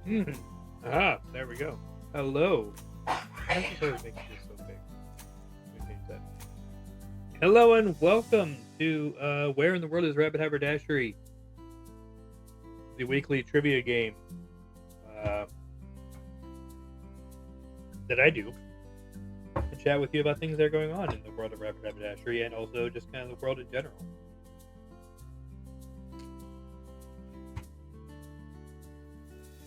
Mm. There we go. Hello. I'm supposed to make this so big. Let me change that. Hello and welcome to Where in the World is Rabid Haberdashery, the weekly trivia game uh, that I do and chat with you about things that are going on in the world of Rabid Haberdashery and also just kind of the world in general.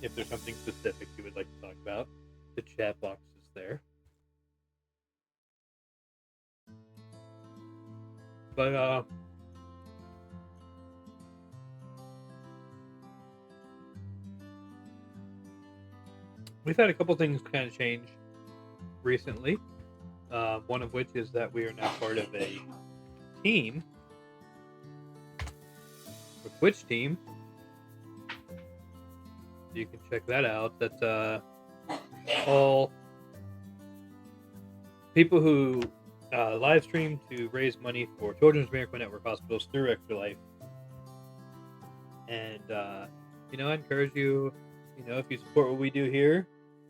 If there's something specific you would like to talk about, the chat box is there. But we've had a couple things kind of change recently. One of which is that we are now part of a team, a Twitch team. You can check that out. That's all people who live stream to raise money for Children's Miracle Network hospitals through Extra Life. And I encourage you, if you support what we do here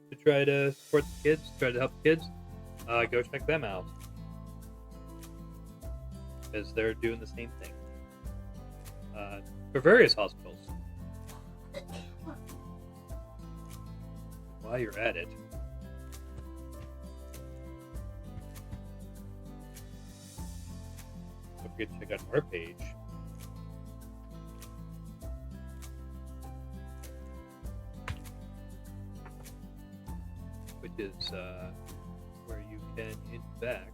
to try to support the kids, try to help the kids, go check them out because they're doing the same thing for various hospitals. While you're at it, don't forget to check out our page. Which is where you can, in fact,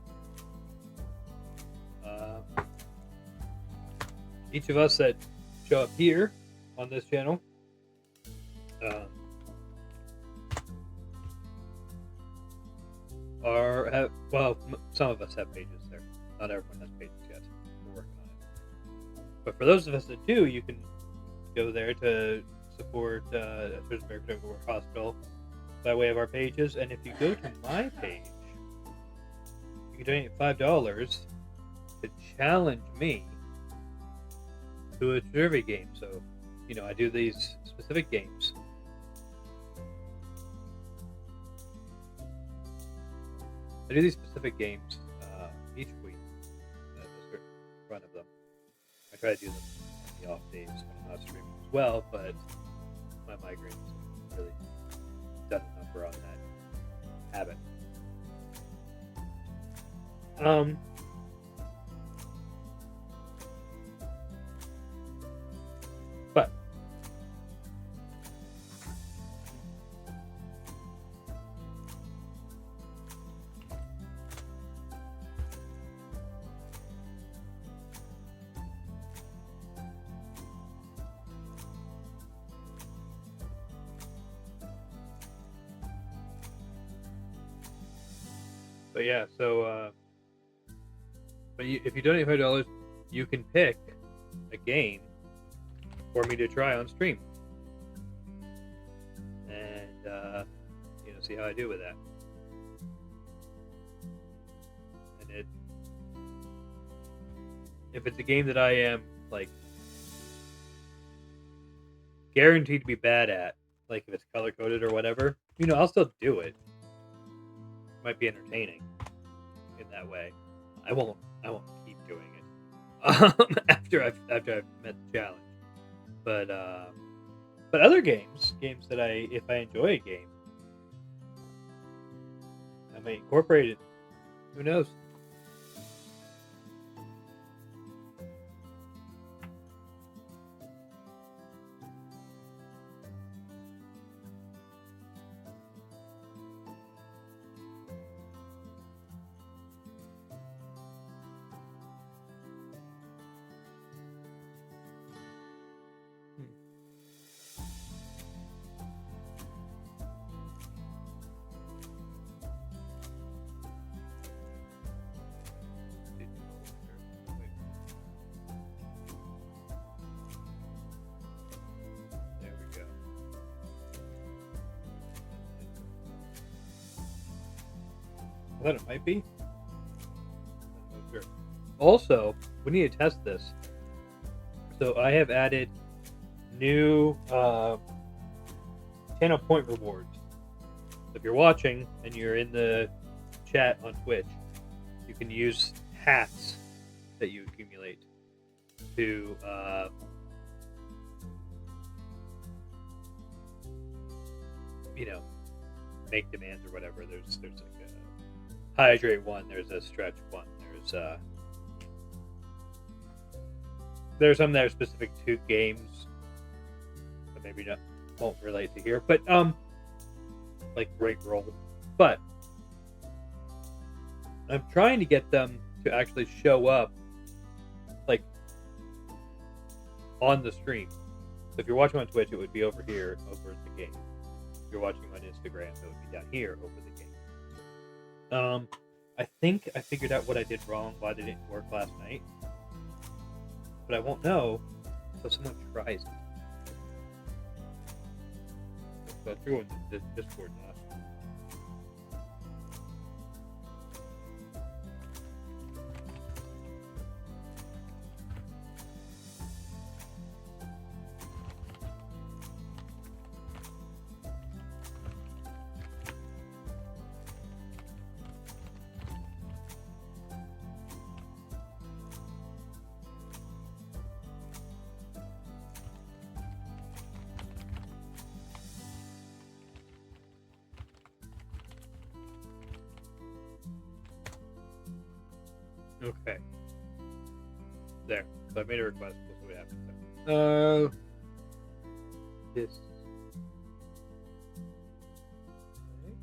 each of us that show up here on this channel some of us have pages there. Not everyone has pages yet. We're working on it. But for those of us that do, you can go there to support Children's Miracle Network Hospital by way of our pages. And if you go to my page, you can donate $5 to challenge me to a trivia game. So, I do these specific games. I do these specific games each week. Just in front of them. I try to do them on the off days when I'm not streaming as well, but my migraines really done a number on that habit. But yeah, so if you donate $5, you can pick a game for me to try on stream, and see how I do with that. And if it's a game that I am like guaranteed to be bad at, like if it's color coded or whatever, I'll still do it. Might be entertaining in that way. I won't keep doing it after I've met the challenge. But other games that if I enjoy a game, I may incorporate it. Who knows? There we go. I thought it might be. I'm not sure. Also, we need to test this. So I have added new channel point rewards. So if you're watching and you're in the chat on Twitch, you can use hats that you accumulate to make demands or whatever. There's like a hydrate one, there's a stretch one, there's some that are specific to games that maybe won't relate to here, but like Great Roll. But I'm trying to get them to actually show up like on the stream. So if you're watching on Twitch, it would be over here, over the game. If you're watching on Instagram, it would be down here over the game. I think I figured out what I did wrong, why they didn't work last night. But I won't know until someone tries it. So I'll throw in the Discord now. Okay. There. So I made a request. We'll see what happens there. This. Okay.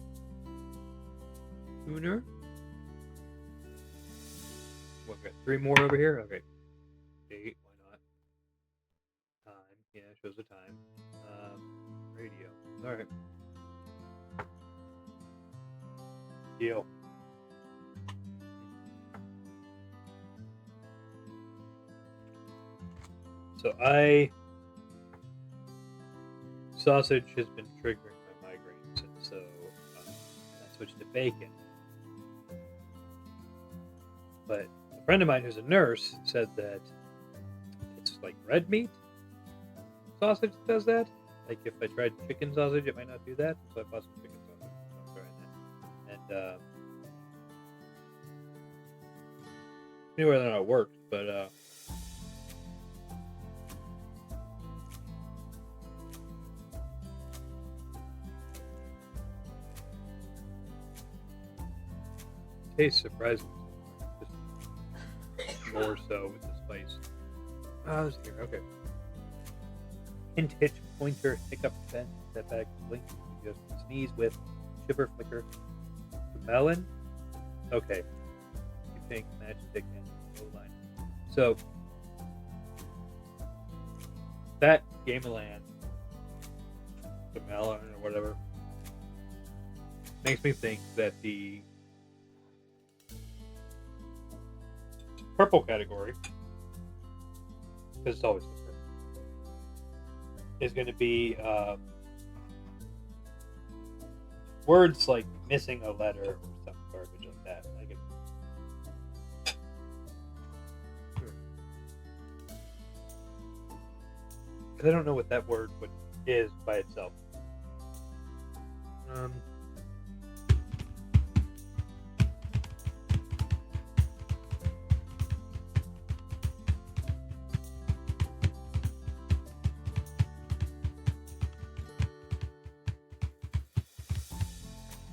Tuner. What, we got 3 more over here? Okay. 8, why not? Time. Yeah, it shows the time. Radio. Alright. Deal. So sausage has been triggering my migraines, and so I switched to bacon. But a friend of mine who's a nurse said that it's like red meat sausage that does that. Like if I tried chicken sausage, it might not do that. So I bought some chicken sausage. So I'm trying that. And anyway, whether or not it works, but tastes surprising. Just more so with the spice. Oh, it's here. Okay. Hint, hitch, pointer, hiccup, bend, setback, blink, just sneeze with, shiver, flicker, melon. Okay. Keep pink, matchstick, and low line. So that Game of Land, the melon or whatever, makes me think that the purple category, because it's always different, is going to be words like missing a letter or some garbage like that. Like because I don't know what that word is by itself.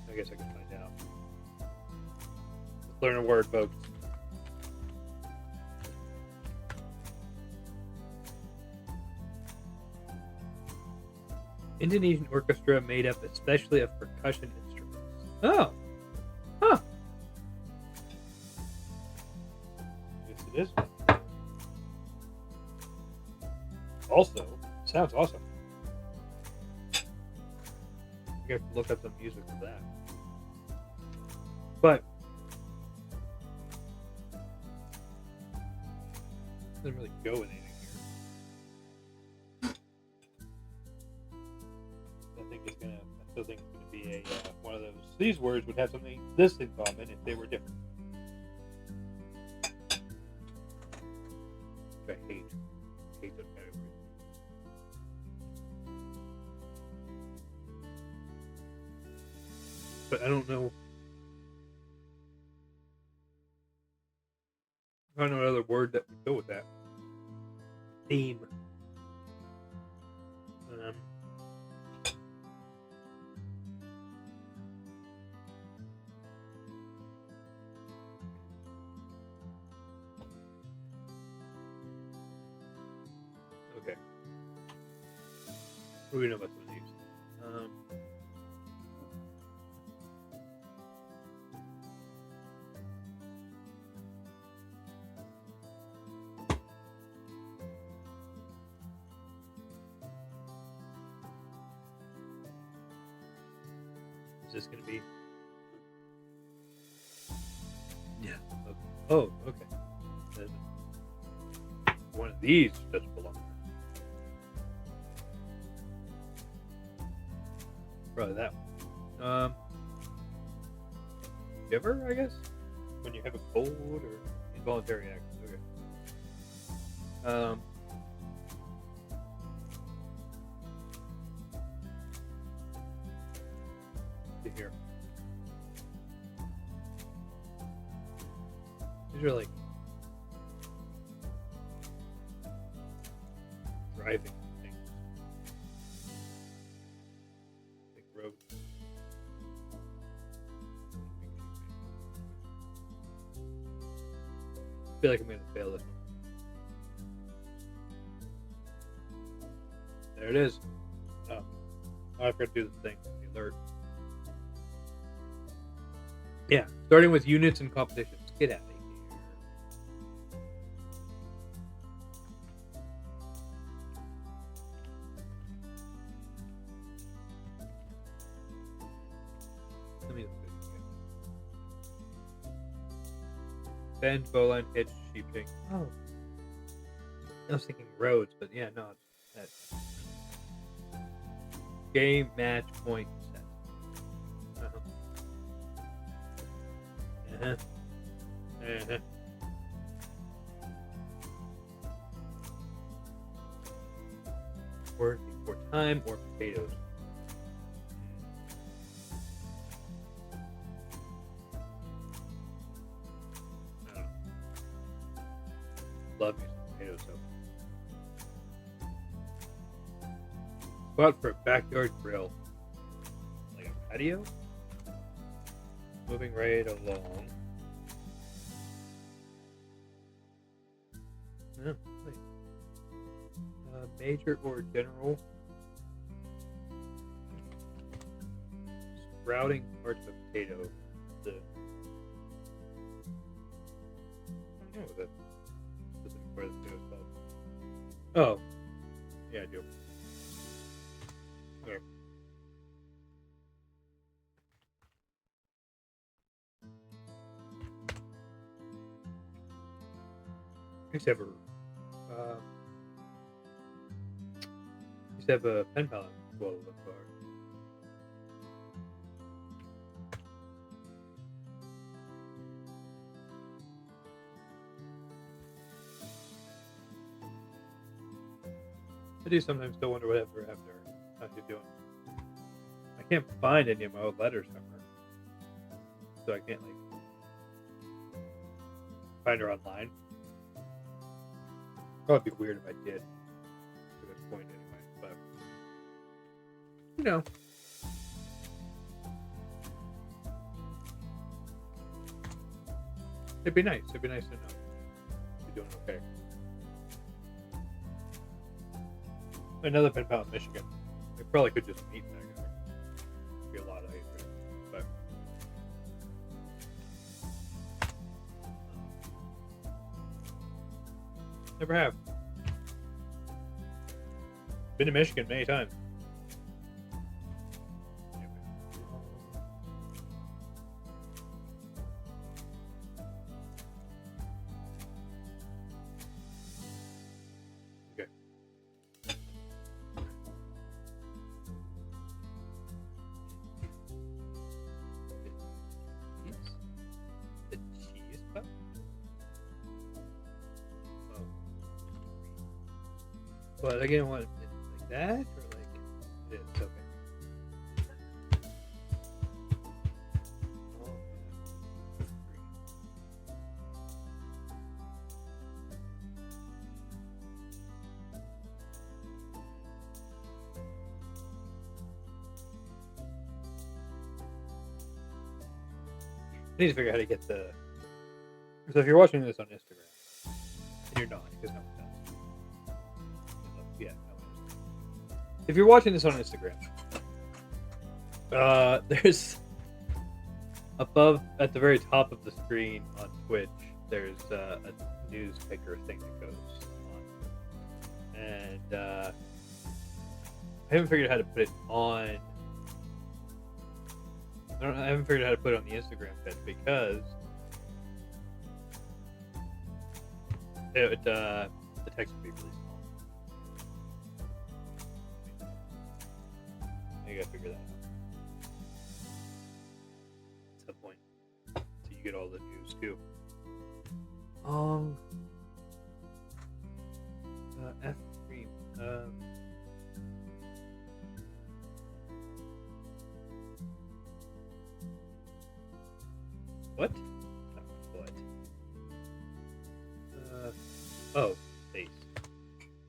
I guess I can find out. Let's learn a word, folks. Indonesian orchestra made up especially of percussion instruments. Oh. Huh. Yes, it is. Also, sounds awesome. You have to look up some music for that. But doesn't really go with anything here. I still think it's gonna be a one of those. These words would have something this in common if they were different. I hate those categories. but I don't know. I don't know another word that would go with that. Theme. Okay. What do we know about some of these? Is this going to be? Yeah. Okay. Oh, okay. One of these doesn't belong. Probably that one. Shiver, I guess? When you have a cold or involuntary action. Okay. Here. These are like driving things. Like roads. I feel like I'm going to fail this one. There it is. Oh, I forgot to do the thing. The alert. Yeah, starting with units and competitions. Get out of here. Let me look at it again. Bend, bowline, hitch, sheeping. Oh. I was thinking roads, but yeah, no. That's game, match, point, set. Uh-huh. Uh-huh. Or before time or potatoes. I don't know. Love me some potatoes though. Spot for a backyard grill. Like a patio? Moving right along. Oh, wait. Major or general. Sprouting parts of a potato. The. I don't know what that specific part of the potato is called. Oh. Yeah, I do. There. Used to have a pen pal as well with car. I do sometimes still wonder whatever happened to her. How's she doing? I can't find any of my old letters from her, so I can't like find her online. That would be weird if I did to this point anyway, but you know. It'd be nice. It'd be nice to know you're doing okay. Another pen pal in Michigan. We probably could just meet back there. It'd be a lot of hate, but never have. Been to Michigan many times. Okay. The cheese puff? Oh. But again, what? Like that? Or like this? Okay. I need to figure out how to get the. So if you're watching this on Instagram, and you're not, because no one does. Yeah, no one does. If you're watching this on Instagram, there's above at the very top of the screen on Twitch. There's a news picker thing that goes on, and I haven't figured out how to put it on. I haven't figured out how to put it on the Instagram feed because the text would be really small. I gotta figure that out at some point, so you get all the news too. F stream. What? What? Oh, face.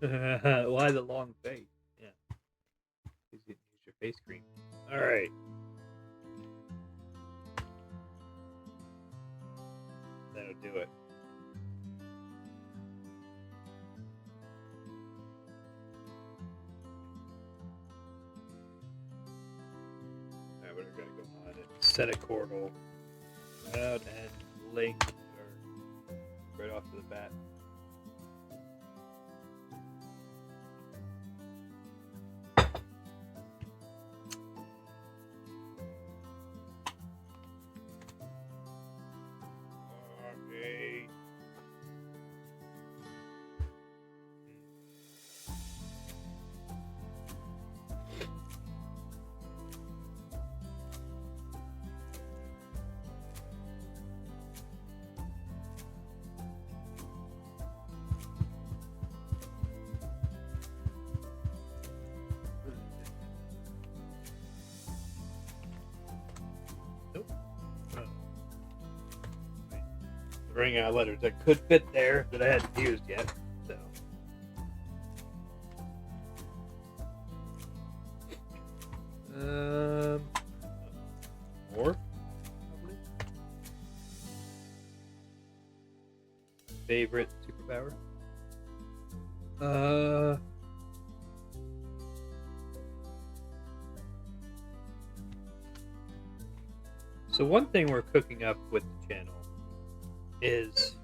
Why the long face? Yeah. Use your face cream. Alright. That'll do it. Alright, what do we got going on? Set a chordal. Out and link or right off to the bat. Okay. Running out of letters that could fit there that I hadn't used yet. So, more probably. Favorite superpower? So one thing we're cooking up with the channel is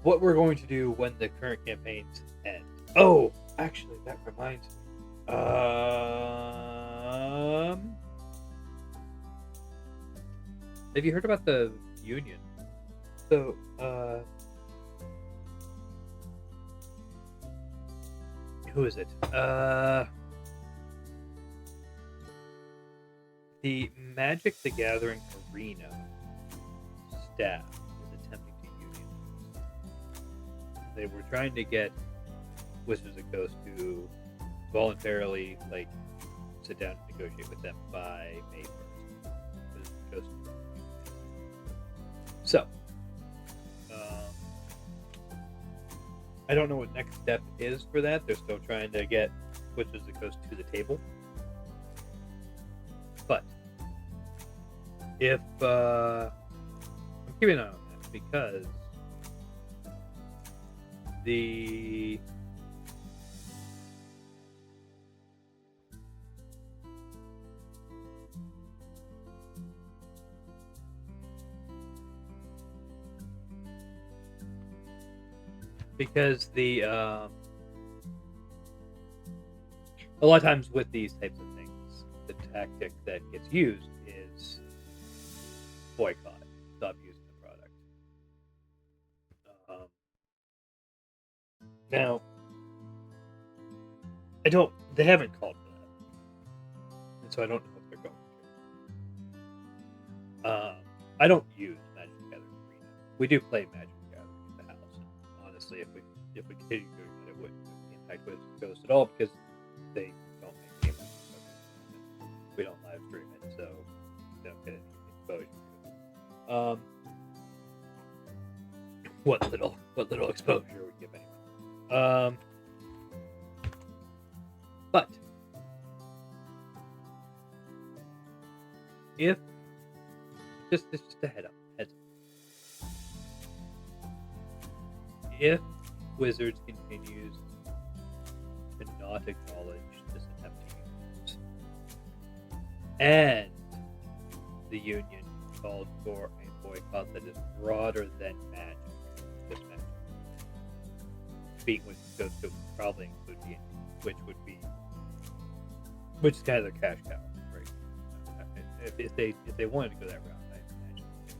what we're going to do when the current campaigns end. Oh, actually, that reminds me. Have you heard about the Union? So, who is it? The Magic the Gathering Arena staff is attempting to union. They were trying to get Wizards of the Coast to voluntarily sit down and negotiate with them by May 1st. Wizards of the Coast. So, I don't know what next step is for that. They're still trying to get Wizards of the Coast to the table. But if I'm keeping an eye on that because the a lot of times with these types of things, the tactic that gets used is boycott, stop using the product. Now, they haven't called for that, and so I don't know if they're going to. I don't use Magic the Gathering Arena. We do play Magic the Gathering in the house, and honestly, if we continue doing that, it wouldn't impact Wizards of the Coast at all because they don't make games. We don't live stream it, so they don't get any exposure. What little exposure we give anyone. But if just a heads up. If Wizards continues to not acknowledge this attempt to use, and the Union called for a boycott that is broader than Magic, just Magic, which goes to probably include D&D, which is kind of their cash cow, right? If they wanted to go that route, I imagine they would want to.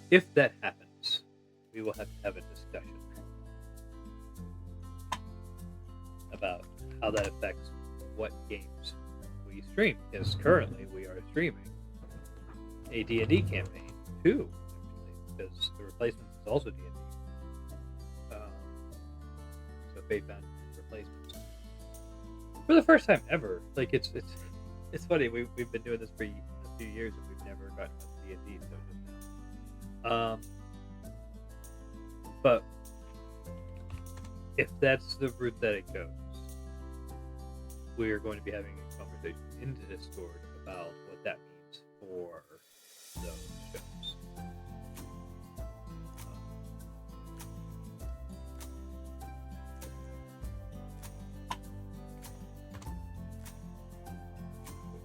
If that happens, we will have to have a discussion about how that affects what games we stream. Because currently we are streaming a D&D campaign too, actually, because the replacement is also D&D. So Fate Bound replacements for the first time ever. Like it's funny. We've been doing this for a few years and we've never gotten to D&D. So just now. But if that's the route that it goes, we are going to be having a conversation in the Discord about what that means for those shows.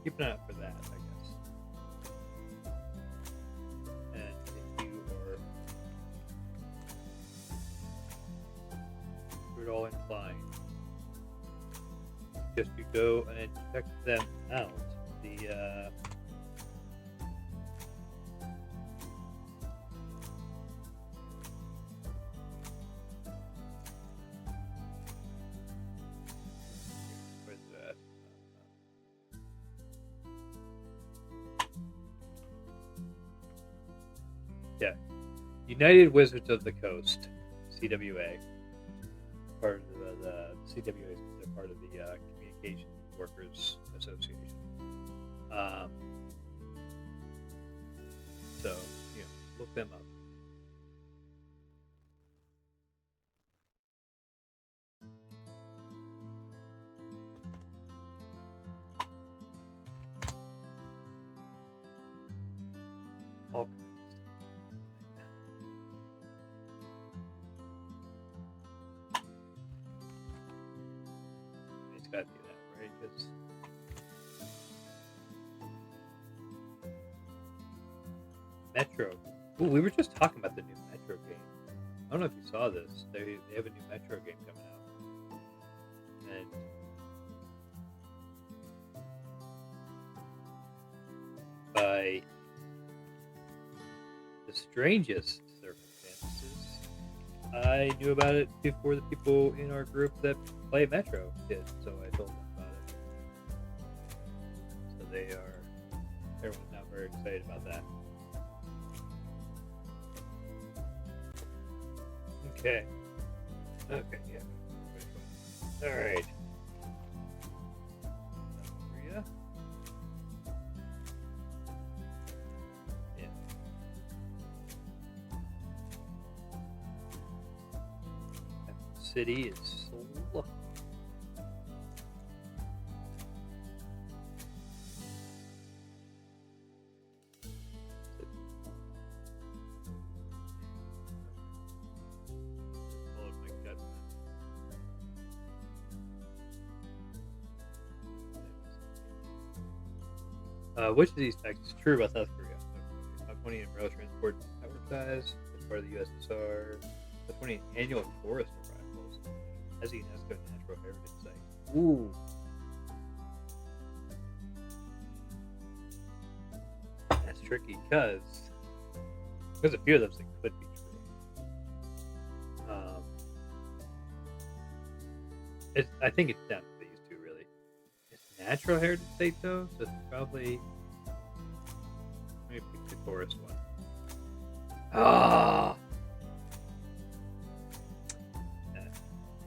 Keep an eye out for that, I guess. And if you are at all inclined, just to go and check them out. Where's that? Yeah, United Wizards of the Coast, CWA, part of the CWA is considered part of the Communication Workers Association. So, look them up. All kinds. It's got to be that, right? Because Metro. Ooh, we were just talking about the new Metro game. I don't know if you saw this. They have a new Metro game coming out, and by the strangest circumstances, I knew about it before the people in our group that play Metro did, so I told them about it. So everyone's now very excited about that. Okay, yeah. Alright. Korea? Yeah. City is Seoul. Which of these facts is true about South Korea? Top 20 in rail transport network size as part of the USSR. Top 20 annual tourist arrivals as a UNESCO Natural Heritage Site. Ooh. That's tricky because there's a few of those that could be true. I think it's down to these two, really. It's natural heritage state, though, so it's probably. Let me pick the tourist one. Ah!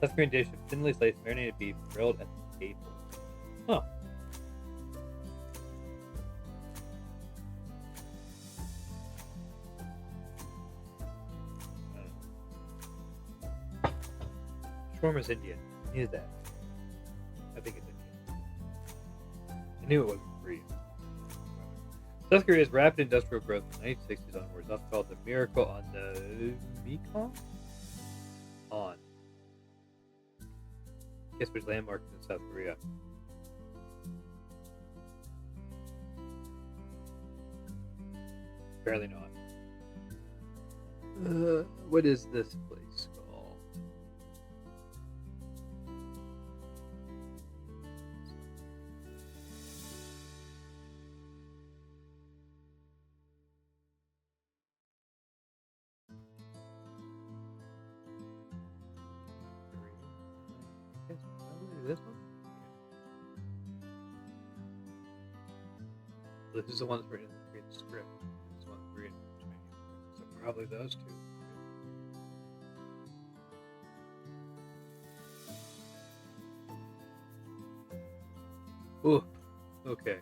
South Korean dish of thinly sliced marinated beef grilled at the table. Huh. former's Indian. I knew that. I think it's Indian. I knew it wasn't Korean. South Korea's rapid industrial growth in the 1960s onwards, often called the miracle on the Mekong? On. Guess which landmark is in South Korea? Apparently not. What is this place called? I guess probably this one? Yeah. This is the one that's written in the Korean script. This is one that's written in the Chinese script. So probably those two. Ooh, okay.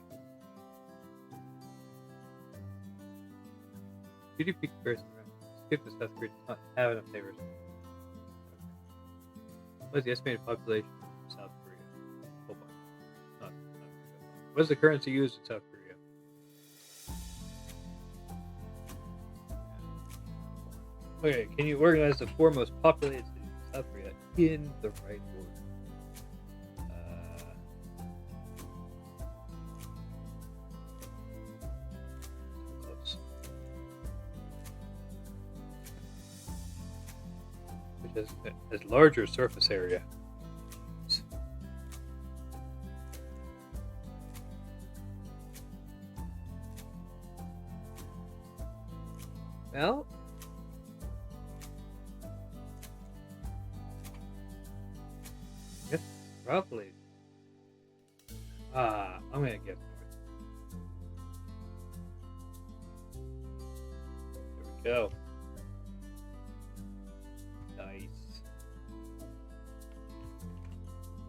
GDP comparison. Skip the South Korea does not have enough neighbors. What is the estimated population of South Korea? Hold on. Not what is the currency used in South Korea? Okay, can you organize the four most populated cities in South Korea in the right order? Close. Which has larger surface area. Well, I guess probably. I'm gonna guess north. There we go. Nice.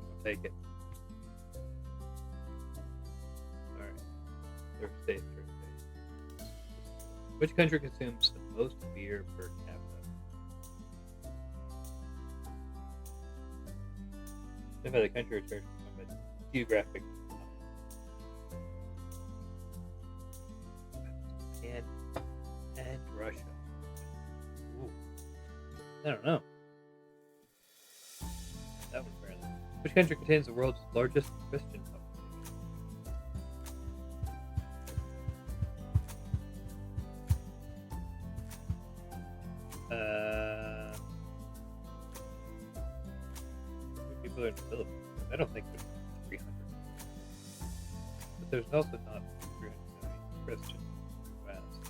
I'll take it. Alright. Third state. Which country consumes the most beer per capita? If by the country or territory, but geographic. Japan and Russia. Ooh. I don't know. That one apparently. Which country contains the world's largest Christian population? People are in the Philippines. I don't think there's 300. But there's also not 370 Christians in the West.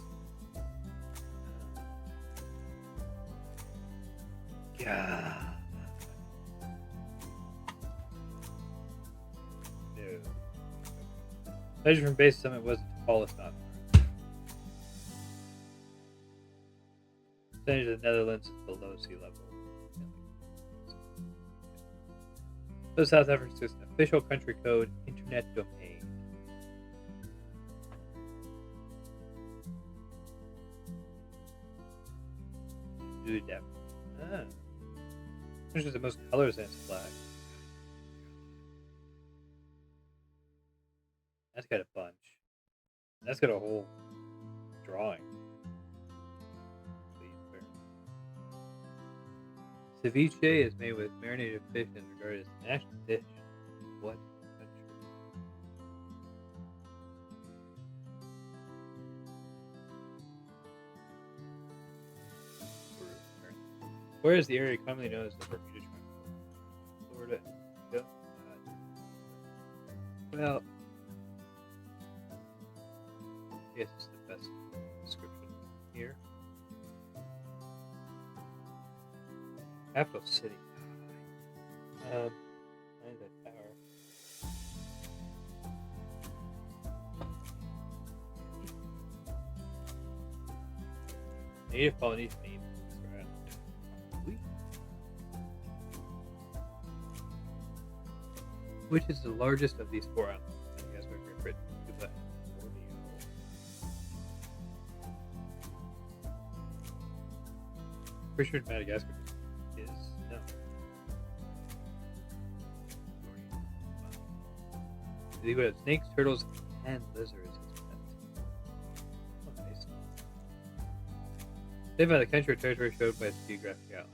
Yeah. No. Measurement Base Summit was the tallest mountain. Percentage of the Netherlands is below sea level. So South Africa's official country code, internet domain. Do that. Which is the most colors in its flag? That's got a bunch. That's got a whole drawing. Ceviche is made with marinated fish and regarded as a national dish. What country? Where is the area commonly known as the Bermuda Triangle? Florida. Yep. Well, I guess it's the best description here. Capital city. Find that tower. Native Polynesian name. Which is the largest of these four islands? I guess we're Great Britain, Cuba, and Borneo. Pretty sure Madagascar is no. He would have snakes, turtles, and lizards as pets. Oh, nice. Live by the country or territory showed by its geographic outline.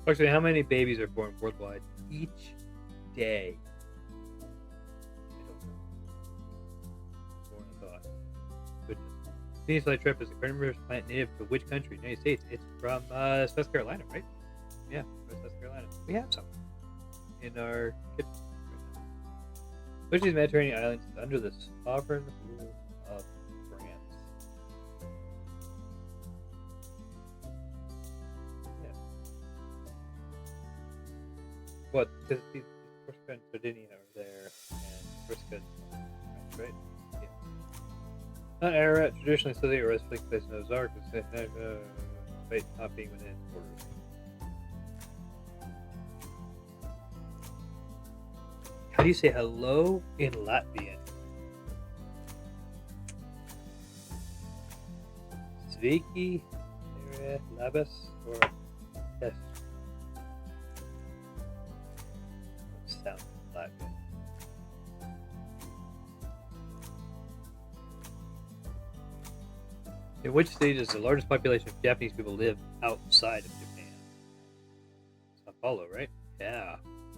Approximately how many babies are born worldwide each day? I don't know. More than I thought. Goodness. Phoenix flytrap is a carnivorous plant native to which country? United States. It's from South Carolina, right? Yeah, from South Carolina. We have some in our kitchen right now. Which of these Mediterranean islands is under the sovereign rule of France? Yeah. What? Because these Corsica and Sardinia are there, and Corsica is French, right? Yeah. Not Ararat, traditionally Sicily or West place in Ozark, despite not being within its borders. How do you say hello in Latvian? Sveiki, labas, or yes? Sound Latvian. In which state does the largest population of Japanese people live outside of Japan? Sao Paulo, right? Yeah.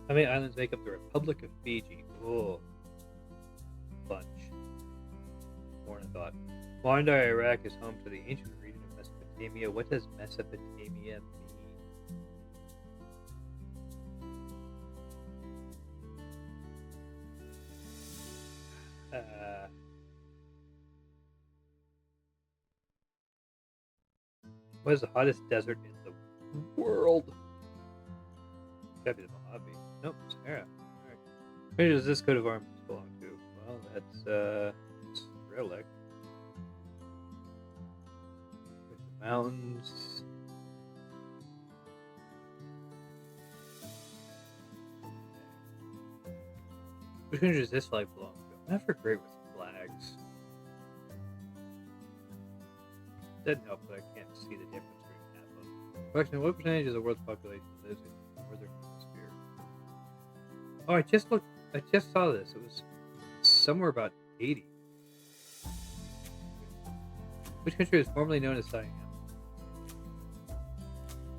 How many islands make up the Republic of Fiji? Oh, bunch. More than I thought. Modern Iraq is home to the ancient region of Mesopotamia. What does Mesopotamia mean? What is the hottest desert in the world? Gotta be the Mojave. Nope, Sahara. Alright. Where does this coat of arms belong to? Well, that's Relic. With the mountains. Which country does this flag belong to? I'm never great with flags. Doesn't help that I can't see the difference between half of them. Question: what percentage of the world's population lives in the northern hemisphere? Oh, I just saw this. It was somewhere about 80. Which country is formerly known as Siam?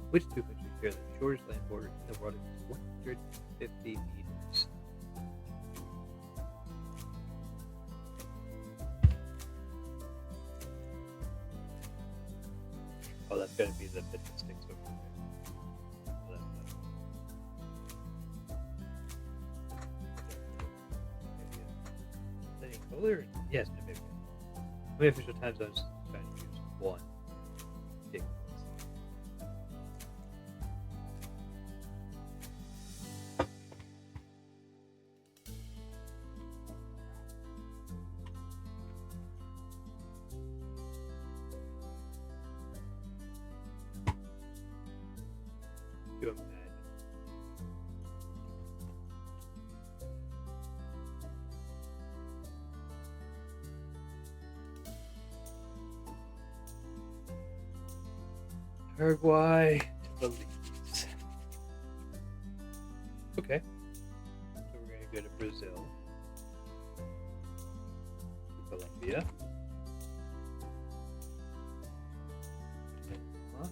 Which two countries share the shortest land border in the world at 150 meters? Oh, that's going to be the bit that sticks over there. So that's that. Is that color? Yes, maybe. How many official time zones trying to use one? Ridiculous. To imagine. Paraguay to Belize. Okay. So we're going to go to Brazil. To Colombia. Nicaragua.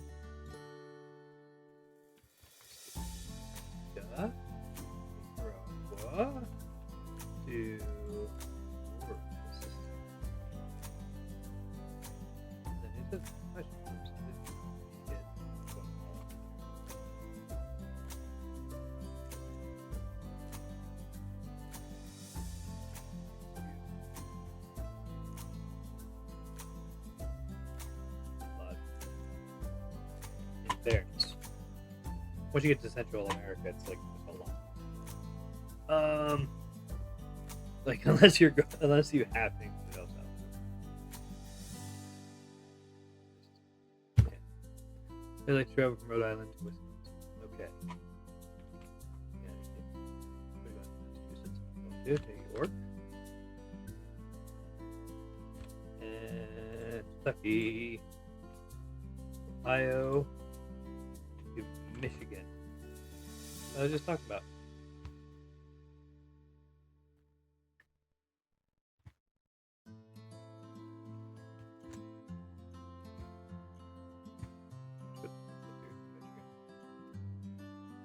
To Honduras. Then it says mushrooms. Fairness. Once you get to Central America, it's like just a lot. Like unless you have things that else out there. Okay. They like to travel from Rhode Island to Wisconsin. Okay. Yeah, we got Massachusetts. Go to New York. And Kentucky. Ohio. I was just talking about.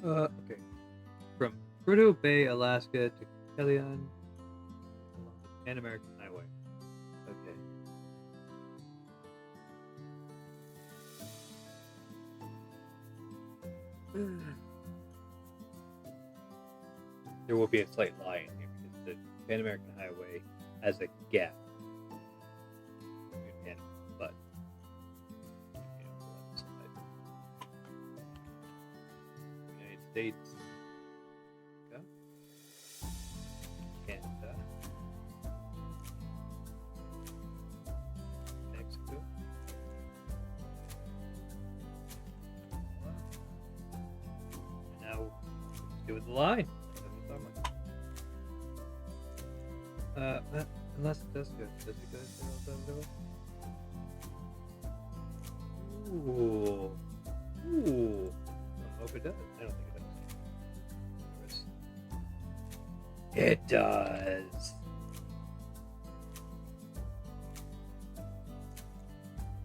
Okay. From Prudhoe Bay, Alaska to Kellyon along the Pan American Highway. Okay. There will be a slight lie in here because the Pan American Highway has a gap between Pan, but United States, Canada, Mexico, and now let's do with the line. Unless it does go. Does it go to Ooh. I don't know if it does. I don't think it does. It does.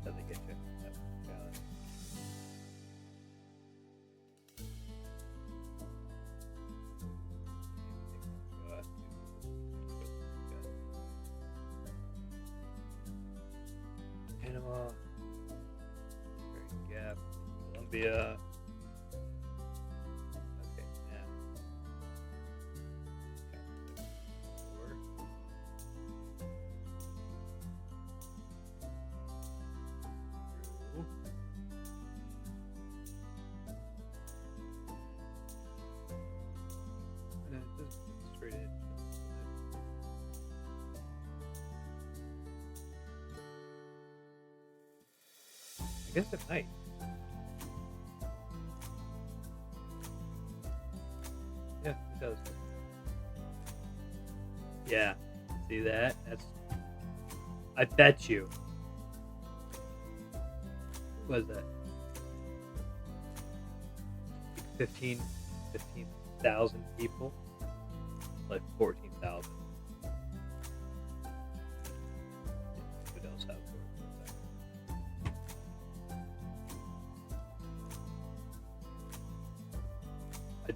Does it get you? Yep. Got it. Panama, Gap, Colombia. Okay, now. Just straight in. I guess it might. Yeah, it does. Yeah, see that? That's. I bet you. What was that? 15,000 people? Like 14,000. What else have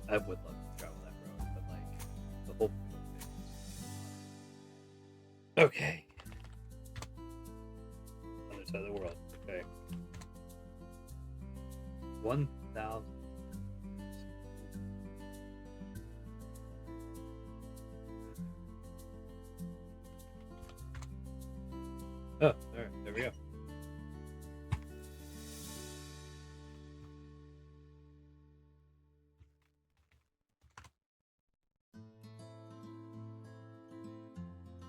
I would love to travel that road, but like the whole thing. Okay. Other side of the world. Okay. 1,000. Oh, alright, there we go.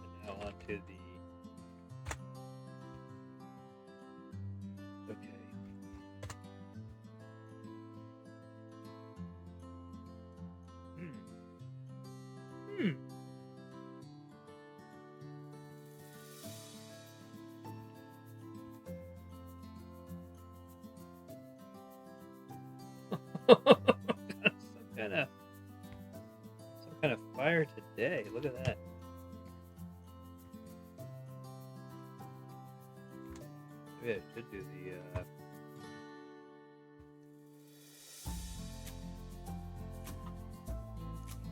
And now on to the... Okay. some kind of fire today. Look at that. Maybe I should do the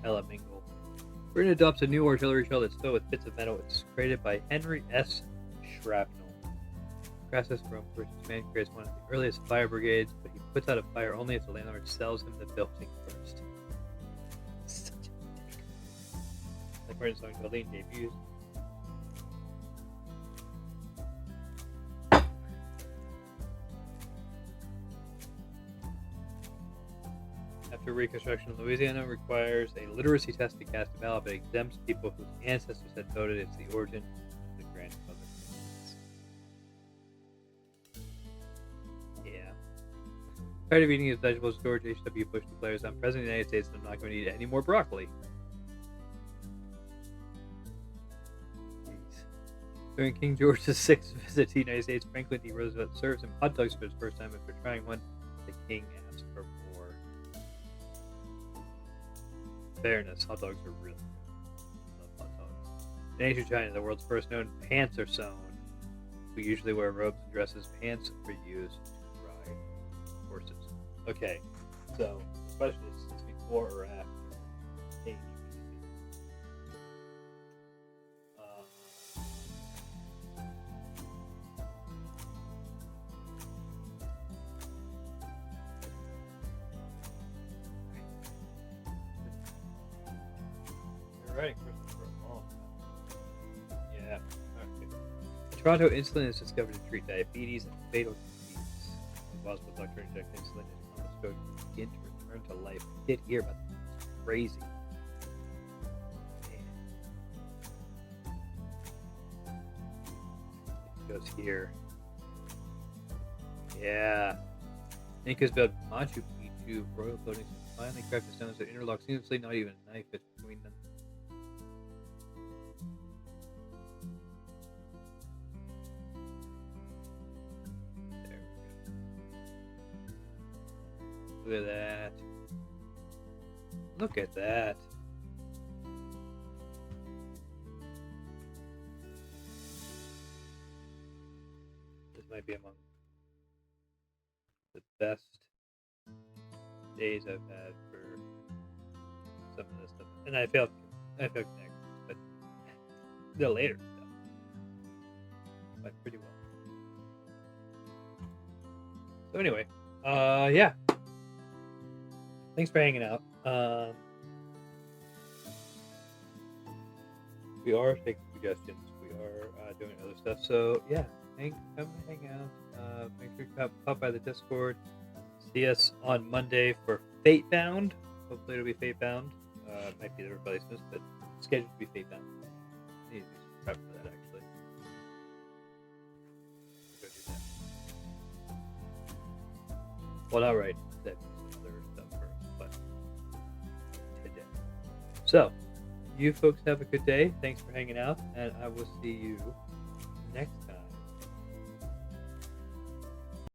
Ella Mingle. Britain adopts a new artillery shell that's filled with bits of metal. It's created by Henry S. Shrapnel. Crassus Rome versus man creates one of the earliest fire brigades, but he puts out a fire only if the landlord sells him the building first. Such a dick. Like Martin's song building debuts. After Reconstruction, Louisiana requires a literacy test to cast a ballot, but exempts people whose ancestors had voted. It's the origin of the grandmother. Yeah. Tired of eating his vegetables, George H.W. Bush declares, I'm President of the United States and I'm not going to eat any more broccoli. Jeez. During King George VI's visit to the United States, Franklin D. Roosevelt serves him hot dogs for his first time. After trying one, the king asked for more. fairness, hot dogs are really good. I love hot dogs. In ancient China, the world's first known pants are sewn. We usually wear robes and dresses. Pants were used to ride horses. Okay, so the question is this before or after age BC? You're writing Christmas for a long time. Yeah. Okay. In Toronto, insulin is discovered to treat diabetes and fatal disease. While the doctor inject insulin, it almost going to begin to return to life. I did hear about that. It's crazy. It goes here. Yeah. Incas built Machu Picchu royal buildings and finally cracked the stones that interlock seamlessly, not even a knife fits between them. There we go. Look at that. Look at that. This might be among the best days I've had for some of this stuff. And I felt connected, but the later stuff went pretty well. So anyway, yeah. Thanks for hanging out. We are taking suggestions. We are doing other stuff. So yeah, come hang out. Make sure you pop by the Discord. See us on Monday for Fate Bound. Hopefully it'll be Fate Bound. It might be the replacements, but it's scheduled to be Fate Bound. I need to do some prep for that actually. Go do that. Well, not right. That some other stuff first, but today. So, you folks have a good day. Thanks for hanging out, and I will see you next time.